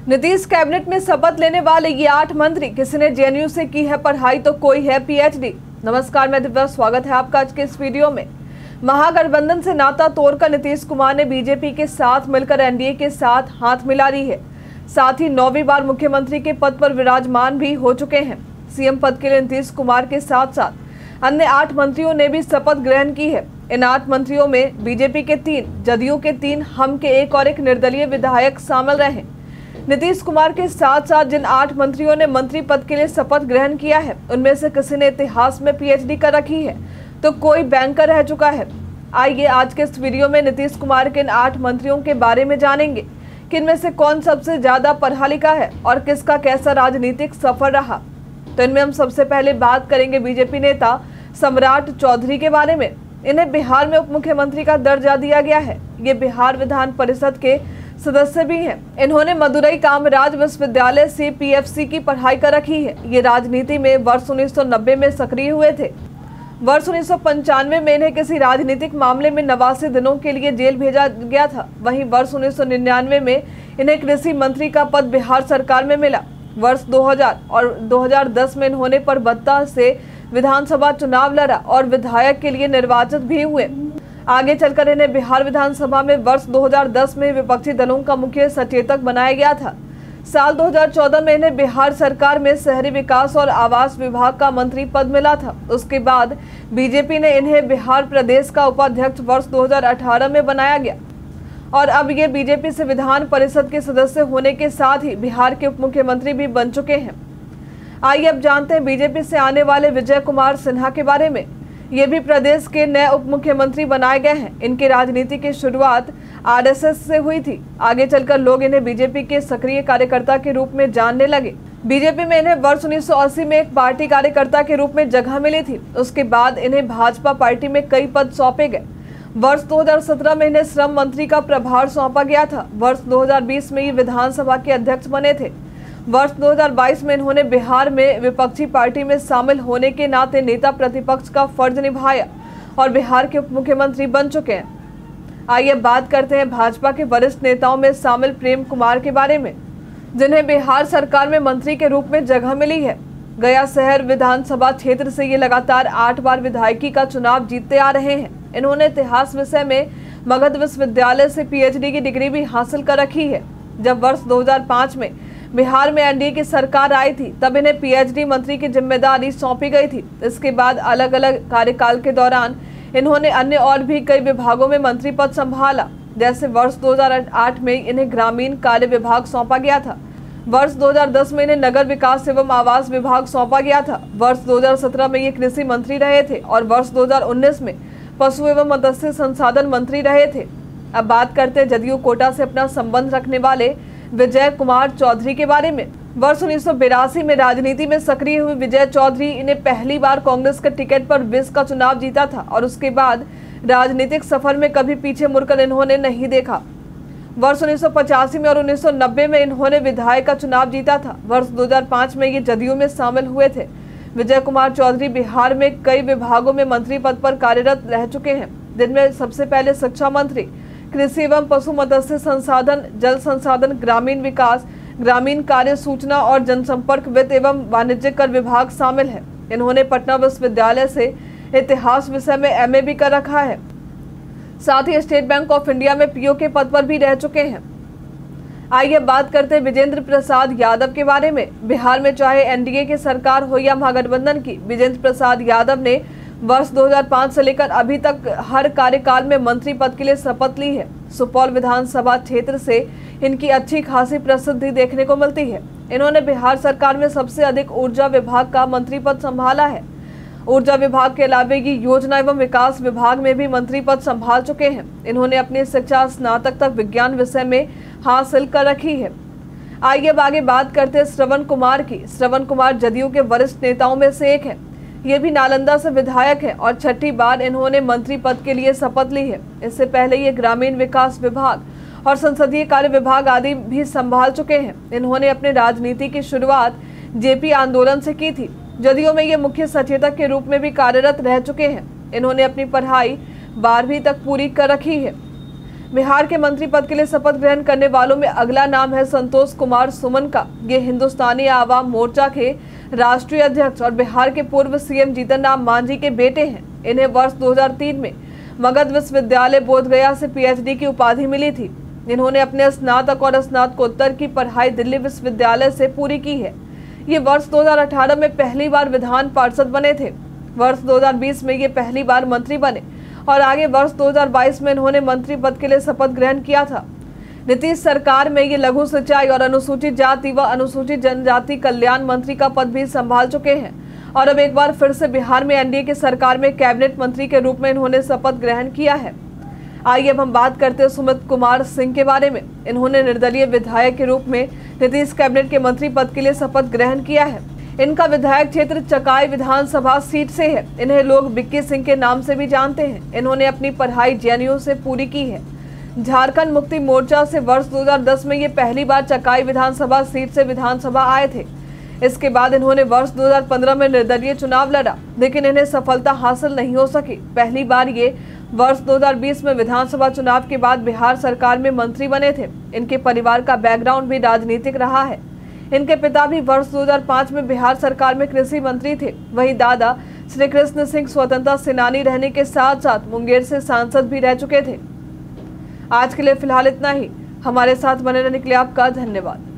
Nitish cabinet में शपथ लेने वाले ये 8 मंत्री, किसी ने जेएनयू से की है पढ़ाई तो कोई है पीएचडी। नमस्कार, मैं दिव्या, स्वागत है आपका आज के इस वीडियो में। महागठबंधन से नाता तोड़कर नीतीश कुमार ने बीजेपी के साथ मिलकर एनडीए के साथ हाथ मिला ली है। साथ ही 9वीं बार मुख्यमंत्री के पद पर विराजमान भी हो चुके हैं। सीएम पद के लिए नीतीश कुमार के साथ साथ अन्य 8 मंत्रियों ने भी शपथ ग्रहण की है। इन 8 मंत्रियों में बीजेपी के 3, जदयू के 3, हम के 1 और एक निर्दलीय विधायक शामिल रहे। नीतीश कुमार के साथ साथ जिन 8 मंत्रियों ने मंत्री पद के लिए शपथ ग्रहण किया है, उनमें से किसी ने इतिहास में पीएचडी कर रखी है तो कोई बैंकर रह चुका है। आइए आज के इस वीडियो में नीतीश कुमार के इन 8 मंत्रियों के बारे में जानेंगे कि इनमें से कौन सबसे ज्यादा पढ़ा लिखा है और किसका कैसा राजनीतिक सफर रहा। तो इनमें हम सबसे पहले बात करेंगे बीजेपी नेता सम्राट चौधरी के बारे में। इन्हें बिहार में उप मुख्यमंत्री का दर्जा दिया गया है। ये बिहार विधान परिषद के सदस्य भी हैं। इन्होंने मदुरई कामराज विश्वविद्यालय से पीएफसी की पढ़ाई कर रखी है। ये राजनीति में वर्ष 1990 में सक्रिय हुए थे। वर्ष 1995 में इन्हें किसी राजनीतिक मामले में 89 दिनों के लिए जेल भेजा गया था। वहीं वर्ष 1999 में इन्हें कृषि मंत्री का पद बिहार सरकार में मिला। वर्ष 2000 और 2010 में इन्होंने परबत्ता से विधानसभा चुनाव लड़ा और विधायक के लिए निर्वाचित भी हुए। आगे चलकर इन्हें बिहार विधानसभा में वर्ष 2010 में विपक्षी दलों का मुख्य सचेतक बनाया गया था। साल 2014 में इन्हें बिहार सरकार में शहरी विकास और आवास विभाग का मंत्री पद मिला था। उसके बाद बीजेपी ने इन्हें बिहार प्रदेश का उपाध्यक्ष वर्ष 2018 में बनाया गया और अब ये बीजेपी से विधान परिषद के सदस्य होने के साथ ही बिहार के उप मुख्यमंत्री भी बन चुके हैं। आइए अब जानते हैं बीजेपी से आने वाले विजय कुमार सिन्हा के बारे में। ये भी प्रदेश के नए उप मुख्यमंत्री बनाए गए हैं। इनकी राजनीति की शुरुआत आरएसएस से हुई थी। आगे चलकर लोग इन्हें बीजेपी के सक्रिय कार्यकर्ता के रूप में जानने लगे। बीजेपी में इन्हें वर्ष 1980 में एक पार्टी कार्यकर्ता के रूप में जगह मिली थी। उसके बाद इन्हें भाजपा पार्टी में कई पद सौंपे गए। वर्ष 2017 में इन्हें श्रम मंत्री का प्रभार सौंपा गया था। वर्ष 2020 में ये विधानसभा के अध्यक्ष बने थे। वर्ष 2022 में इन्होंने बिहार में विपक्षी पार्टी में शामिल होने के नाते नेता प्रतिपक्ष का फर्ज निभाया और बिहार के उप मुख्यमंत्री बन चुके हैं। आइए बात करते हैं भाजपा के वरिष्ठ नेताओं में शामिल प्रेम कुमार के बारे में, जिन्हें बिहार सरकार में मंत्री के रूप में जगह मिली है। गया शहर विधानसभा क्षेत्र से ये लगातार 8 बार विधायकी का चुनाव जीतते आ रहे हैं। इन्होंने इतिहास विषय में मगध विश्वविद्यालय से पीएचडी की डिग्री भी हासिल कर रखी है। जब वर्ष 2005 में बिहार में एनडीए की सरकार आई थी, तब इन्हें पीएचडी मंत्री की जिम्मेदारी सौंपी गई थी। इसके बाद अलग अलग कार्यकाल के दौरान इन्होंने अन्य और भी कई विभागों में मंत्री पद संभाला। जैसे वर्ष 2008 में इन्हें ग्रामीण कार्य विभाग सौंपा गया था। वर्ष 2010 में इन्हें नगर विकास एवं आवास विभाग सौंपा गया था। वर्ष 2017 में ये कृषि मंत्री रहे थे और वर्ष 2019 में पशु एवं मत्स्य संसाधन मंत्री रहे थे। अब बात करते हैं जदयू कोटा से अपना संबंध रखने वाले विजय कुमार चौधरी के बारे में। वर्ष 1982 में राजनीति में सक्रिय हुए विजय चौधरी इन्हें पहली बार कांग्रेस के टिकट पर 20 का चुनाव जीता था और उसके बाद राजनीतिक सफर में कभी पीछे मुड़कर इन्होंने नहीं देखा। वर्ष 1985 में और 1990 में इन्होंने विधायक का चुनाव जीता था। वर्ष 2005 में ये जदयू में शामिल हुए थे। विजय कुमार चौधरी बिहार में कई विभागों में मंत्री पद पर कार्यरत रह चुके हैं, जिनमें सबसे पहले शिक्षा मंत्री, कृषि एवं पशु मत्स्य संसाधन, जल संसाधन, ग्रामीण विकास, ग्रामीण कार्य, सूचना और जनसंपर्क, वित्त एवं वाणिज्य कर विभाग शामिल है। इन्होंने पटना विश्वविद्यालय से इतिहास विषय में एमए भी कर रखा है। साथ ही स्टेट बैंक ऑफ इंडिया में पीओ के पद पर भी रह चुके हैं। आइए बात करते हैं विजेंद्र प्रसाद यादव के बारे में। बिहार में चाहे एनडीए की सरकार हो या महागठबंधन की, विजेंद्र प्रसाद यादव ने वर्ष 2005 से लेकर अभी तक हर कार्यकाल में मंत्री पद के लिए शपथ ली है। सुपौल विधानसभा क्षेत्र से इनकी अच्छी खासी प्रसिद्धि देखने को मिलती है। इन्होंने बिहार सरकार में सबसे अधिक ऊर्जा विभाग का मंत्री पद संभाला है। ऊर्जा विभाग के अलावा ये योजना एवं विकास विभाग में भी मंत्री पद संभाल चुके हैं। इन्होंने अपनी शिक्षा स्नातक तक विज्ञान विषय में हासिल कर रखी है। आइए अब आगे बात करते हैं श्रवण कुमार की। श्रवण कुमार जदयू के वरिष्ठ नेताओं में से एक है। ये भी नालंदा से विधायक है और 6ठी बार इन्होंने मंत्री पद के लिए शपथ ली है। इससे पहले ये ग्रामीण विकास विभाग और संसदीय कार्य विभाग आदि भी संभाल चुके हैं। इन्होंने अपने राजनीति की शुरुआत जेपी आंदोलन से की थी। जदयू में ये मुख्य सचेतक के रूप में भी कार्यरत रह चुके हैं। इन्होंने अपनी पढ़ाई 12वीं तक पूरी कर रखी है। बिहार के मंत्री पद के लिए शपथ ग्रहण करने वालों में अगला नाम है संतोष कुमार सुमन का। ये हिंदुस्तानी आवाम मोर्चा के राष्ट्रीय अध्यक्ष और बिहार के पूर्व सीएम जीतन राम मांझी के बेटे हैं। इन्हें वर्ष 2003 में मगध विश्वविद्यालय बोधगया से पीएचडी की उपाधि मिली थी। इन्होंने अपने स्नातक और स्नातकोत्तर की पढ़ाई दिल्ली विश्वविद्यालय से पूरी की है। ये वर्ष 2018 में पहली बार विधान पार्षद बने थे। वर्ष 2020 में ये पहली बार मंत्री बने और आगे वर्ष 2022 में इन्होंने मंत्री पद के लिए शपथ ग्रहण किया था। नीतीश सरकार में ये लघु सिंचाई और अनुसूचित जाति व अनुसूचित जनजाति कल्याण मंत्री का पद भी संभाल चुके हैं और अब एक बार फिर से बिहार में एनडीए की सरकार में कैबिनेट मंत्री के रूप में इन्होंने शपथ ग्रहण किया है। आइए अब हम बात करते हैं सुमित कुमार सिंह के बारे में। इन्होंने निर्दलीय विधायक के रूप में नीतीश कैबिनेट के मंत्री पद के लिए शपथ ग्रहण किया है। इनका विधायक क्षेत्र चकाई विधानसभा सीट से है। इन्हें लोग बिक्की सिंह के नाम से भी जानते हैं। इन्होंने अपनी पढ़ाई जेएनयू से पूरी की है। झारखंड मुक्ति मोर्चा से वर्ष 2010 में ये पहली बार चकाई विधानसभा सीट से विधानसभा आए थे। इसके बाद इन्होंने वर्ष 2015 में निर्दलीय चुनाव लड़ा, लेकिन इन्हें सफलता हासिल नहीं हो सकी। पहली बार ये वर्ष 2020 में विधानसभा चुनाव के बाद बिहार सरकार में मंत्री बने थे। इनके परिवार का बैकग्राउंड भी राजनीतिक रहा है। इनके पिता भी वर्ष 2005 में बिहार सरकार में कृषि मंत्री थे। वहीं दादा श्री कृष्ण सिंह स्वतंत्रता सेनानी रहने के साथ साथ मुंगेर से सांसद भी रह चुके थे। आज के लिए फिलहाल इतना ही। हमारे साथ बने रहने के लिए आपका धन्यवाद।